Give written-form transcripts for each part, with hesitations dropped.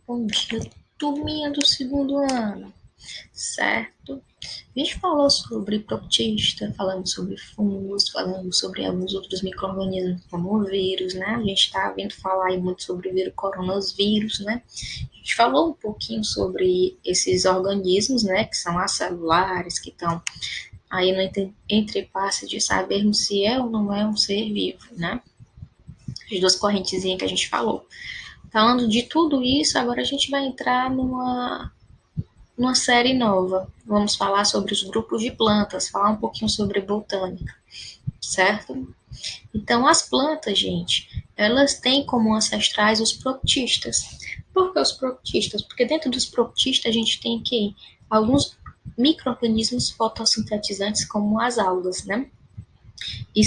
Bom dia, turminha do segundo ano, certo? A gente falou sobre protista, falamos sobre fungos, falamos sobre alguns outros micro-organismos como o vírus, né? A gente está vendo falar aí muito sobre o vírus coronavírus, né? A gente falou um pouquinho sobre esses organismos, né? Que são acelulares, que estão aí no entrepasse de sabermos se é ou não é um ser vivo, né? As duas correntezinhas que a gente falou. Falando de tudo isso, agora a gente vai entrar numa série nova. Vamos falar sobre os grupos de plantas, falar um pouquinho sobre botânica, certo? Então, as plantas, gente, elas têm como ancestrais os protistas. Por que os protistas? Porque dentro dos protistas a gente tem que alguns micro-organismos fotossintetizantes como as algas, né? E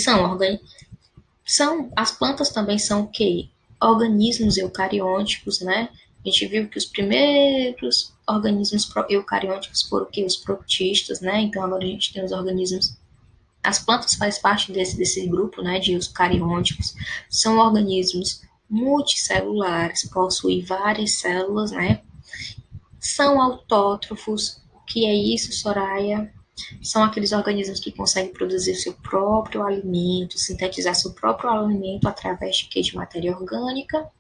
as plantas também são o quê? Organismos eucarióticos, né? A gente viu que os primeiros organismos eucarióticos foram o quê? Os protistas, né? Então agora a gente tem os organismos. As plantas fazem parte desse grupo, né? De eucarióticos. São organismos multicelulares, possuem várias células, né? São autótrofos. O que é isso, Soraya? São aqueles organismos que conseguem produzir seu próprio alimento, sintetizar seu próprio alimento através de quê? De matéria orgânica,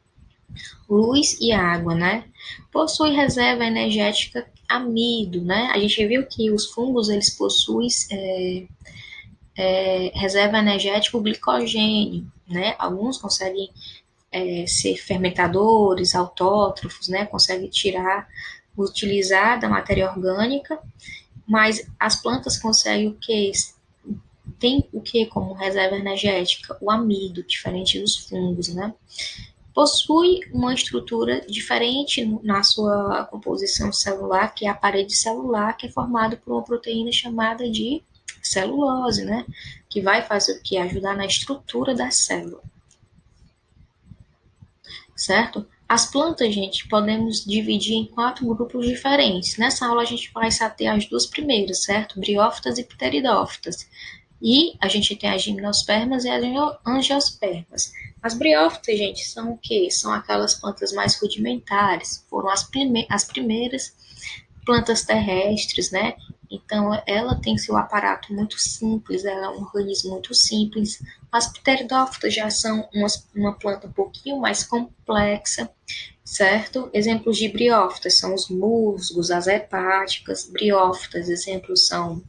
luz e água, né? Possui reserva energética amido, né? A gente viu que os fungos eles possuem reserva energética glicogênio, né? Alguns conseguem ser fermentadores, autótrofos, né? Conseguem utilizar da matéria orgânica, mas as plantas conseguem o que? Tem o que como reserva energética? O amido, diferente dos fungos, né? Possui uma estrutura diferente na sua composição celular, que é a parede celular, que é formada por uma proteína chamada de celulose, né? Que vai fazer o que? Ajudar na estrutura da célula, certo? As plantas, gente, podemos dividir em 4 grupos diferentes. Nessa aula a gente vai saber as duas primeiras, certo? Briófitas e pteridófitas. E a gente tem as gimnospermas e as angiospermas. As briófitas, gente, são o quê? São aquelas plantas mais rudimentares, foram as primeiras plantas terrestres, né? Então, ela tem seu aparato muito simples, ela é um organismo muito simples. As pteridófitas já são uma planta um pouquinho mais complexa, certo? Exemplos de briófitas são os musgos, as hepáticas. Briófitas, exemplos são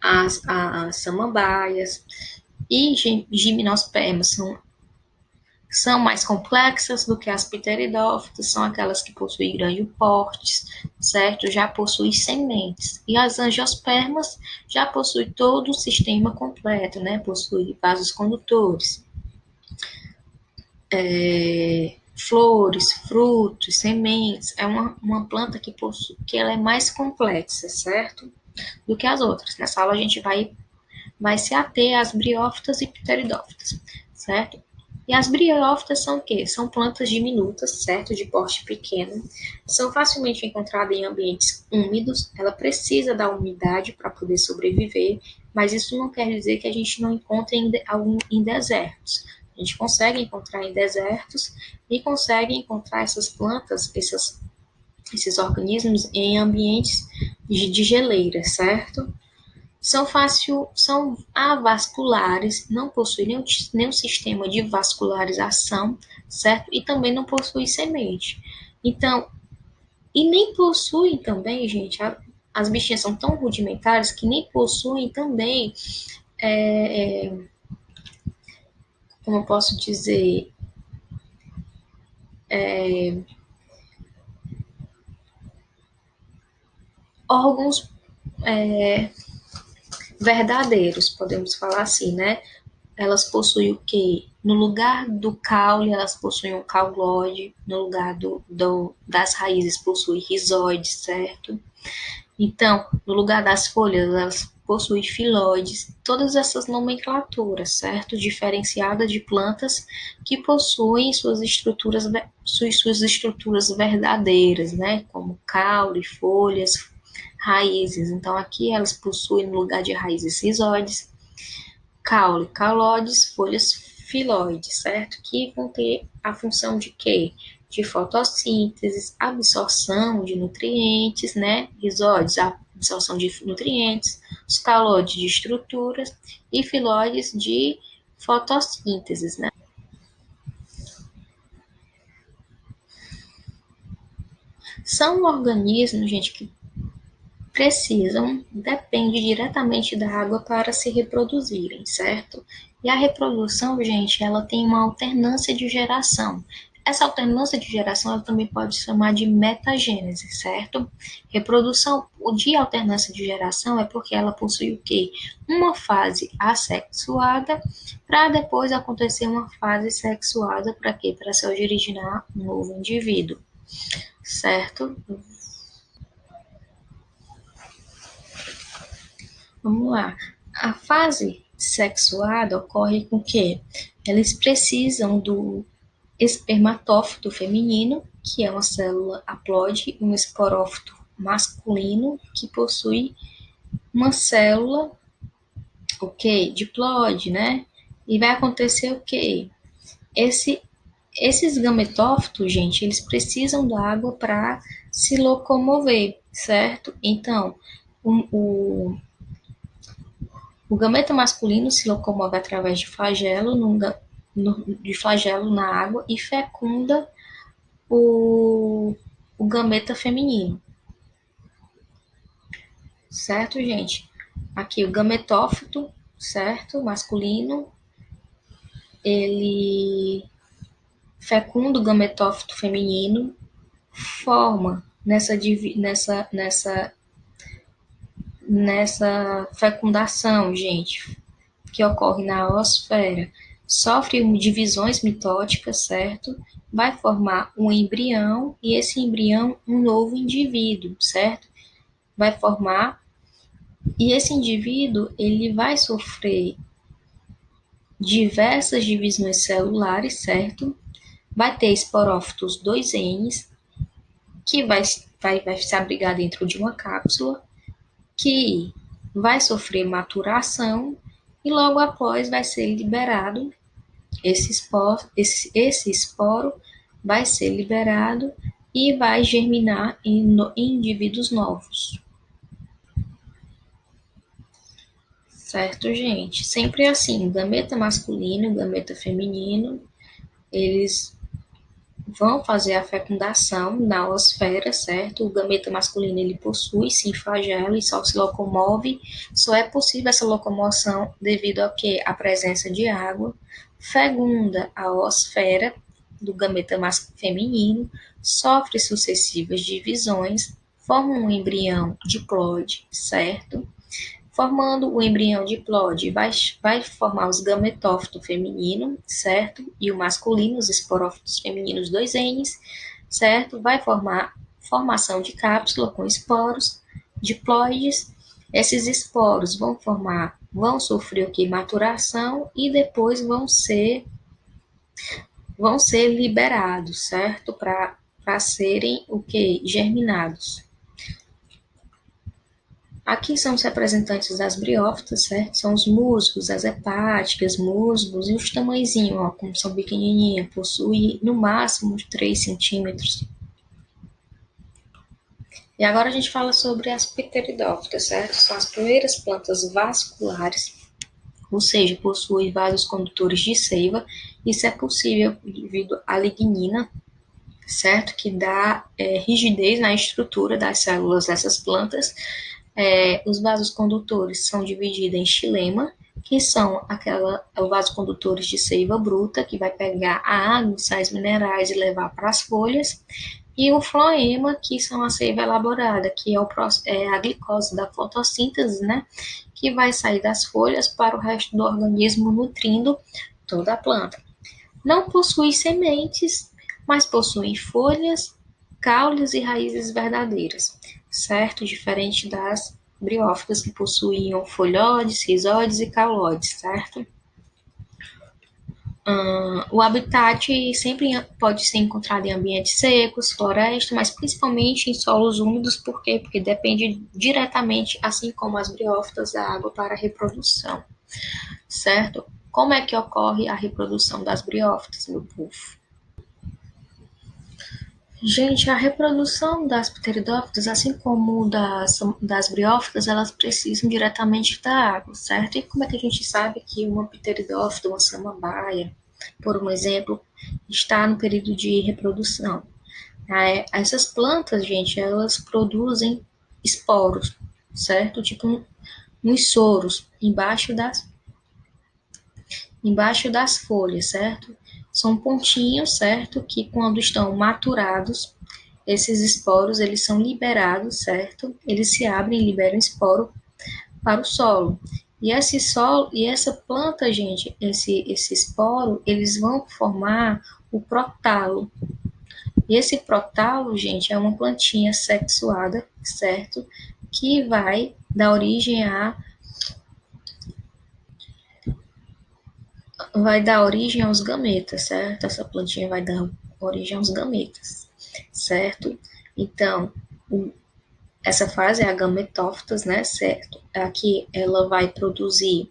as samambaias e gimnospermas são mais complexas do que as pteridófitas, são aquelas que possuem grande porte, certo? Já possuem sementes. E as angiospermas já possuem todo o sistema completo, né? Possuem vasos condutores, flores, frutos, sementes. É uma planta que ela é mais complexa, certo? Do que as outras. Nessa aula a gente vai se ater às briófitas e pteridófitas, certo? E as briófitas são o quê? São plantas diminutas, certo? De porte pequeno. São facilmente encontradas em ambientes úmidos. Ela precisa da umidade para poder sobreviver, mas isso não quer dizer que a gente não encontre em desertos. A gente consegue encontrar em desertos e consegue encontrar essas plantas, esses organismos em ambientes de geleira, certo? São avasculares, não possuem nenhum sistema de vascularização, certo? E também não possuem semente. Então, e nem possuem também, gente, as bichinhas são tão rudimentares que nem possuem também, é, é, como eu posso dizer, órgãos verdadeiros, podemos falar assim, né? Elas possuem o quê? No lugar do caule, elas possuem um caulóide, no lugar das raízes possuem rizóides, certo? Então, no lugar das folhas, elas possuem filóides, todas essas nomenclaturas, certo? Diferenciadas de plantas que possuem suas estruturas verdadeiras, né? Como caule, folhas, raízes. Então, aqui elas possuem, no lugar de raízes, rizóides, caule, cauloides, folhas, filóides, certo? Que vão ter a função de quê? De fotossíntese, absorção de nutrientes, né? Rizóides, a absorção de nutrientes, os calóides de estruturas e filóides de fotossíntese, né? São organismos, gente, que depende diretamente da água para se reproduzirem, certo? E a reprodução, gente, ela tem uma alternância de geração. Essa alternância de geração ela também pode se chamar de metagênese, certo? Reprodução de alternância de geração é porque ela possui o quê? Uma fase assexuada para depois acontecer uma fase sexuada para quê? Para se originar um novo indivíduo, certo? Vamos lá. A fase sexuada ocorre com que eles precisam do espermatófito feminino, que é uma célula haploide, um esporófito masculino, que possui uma célula, diploide, né? E vai acontecer o quê? Esses gametófitos, gente, eles precisam da água para se locomover, certo? Então, o gameta masculino se locomove através de flagelo, de flagelo na água e fecunda o, o gameta feminino. Certo, gente? Aqui o gametófito, certo? Masculino, ele fecunda o gametófito feminino, forma nessa fecundação, gente, que ocorre na oosfera, sofre divisões mitóticas, certo? Vai formar um embrião e esse embrião um novo indivíduo, certo? Vai formar e esse indivíduo ele vai sofrer diversas divisões celulares, certo? Vai ter esporófitos 2Ns, que vai se abrigar dentro de uma cápsula, que vai sofrer maturação e logo após vai ser liberado esse esporo vai ser liberado e vai germinar em indivíduos novos. Certo, gente? Sempre assim, gameta masculino e gameta feminino, eles vão fazer a fecundação na oosfera, certo? O gameta masculino ele possui sim flagelo e só se locomove, só é possível essa locomoção devido ao que? A presença de água, fecunda a oosfera do gameta feminino, sofre sucessivas divisões, forma um embrião diploide, certo? Formando o embrião diploide, vai formar os gametófitos feminino, certo? E o masculino, os esporófitos femininos 2Ns, certo? Vai formar formação de cápsula com esporos diploides. Esses esporos vão sofrer o que? Maturação e depois vão ser liberados, certo? Para serem o que? Germinados. Aqui são os representantes das briófitas, certo? São os musgos, as hepáticas, musgos e os tamanhozinhos, ó, como são pequenininhas, possuem no máximo 3 centímetros. E agora a gente fala sobre as pteridófitas, certo? São as primeiras plantas vasculares, ou seja, possuem vasos condutores de seiva. Isso é possível devido à lignina, certo? Que dá rigidez na estrutura das células dessas plantas. Os vasos condutores são divididos em xilema, que são os vasocondutores de seiva bruta, que vai pegar a água, sais minerais e levar para as folhas, e o floema, que são a seiva elaborada, que é a glicose da fotossíntese, né, que vai sair das folhas para o resto do organismo, nutrindo toda a planta. Não possui sementes, mas possuem folhas, caules e raízes verdadeiras, certo? Diferente das briófitas que possuíam folhoides, rizóides e cauloides, certo? O habitat sempre pode ser encontrado em ambientes secos, floresta, mas principalmente em solos úmidos, por quê? Porque depende diretamente, assim como as briófitas, da água para a reprodução, certo? como é que ocorre a reprodução das briófitas, meu povo? Gente, a reprodução das pteridófitas, assim como das briófitas, elas precisam diretamente da água, certo? E como é que a gente sabe que uma pteridófita, uma samambaia, por um exemplo, está no período de reprodução? Essas plantas, gente, elas produzem esporos, certo? Tipo uns soros embaixo das folhas, certo? São pontinhos, certo? Que quando estão maturados, esses esporos eles são liberados, certo? Eles se abrem e liberam esporo para o solo. E essa planta, gente, esse esporo, eles vão formar o prótalo. E esse prótalo, gente, é uma plantinha sexuada, certo? Que vai dar origem aos gametas, certo? Essa plantinha vai dar origem aos gametas, certo? Então, essa fase é a gametófitas, né, certo? Aqui ela vai produzir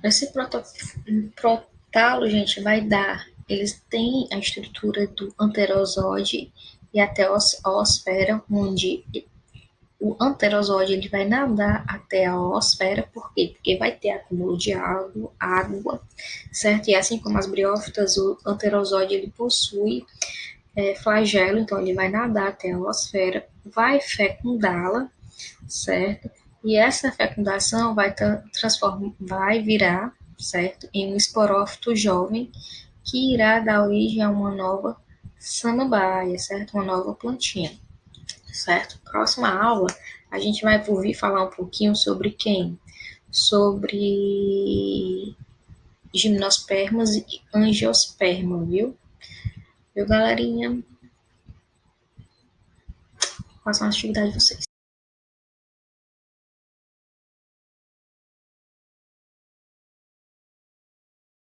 esse prótalo, gente, vai dar. Eles têm a estrutura do anterosóide e até a oosfera, onde o anterosóide ele vai nadar até a oosfera, por quê? Porque vai ter acúmulo de água, certo? E assim como as briófitas, o anterosóide ele possui flagelo, então ele vai nadar até a oosfera, vai fecundá-la, certo? E essa fecundação vai virar, certo, em um esporófito jovem que irá dar origem a uma nova samambaia, certo? Uma nova plantinha, certo? Próxima aula, a gente vai ouvir falar um pouquinho sobre quem? Sobre gimnospermas e angiosperma, viu? Viu, galerinha? Façam a atividade de vocês.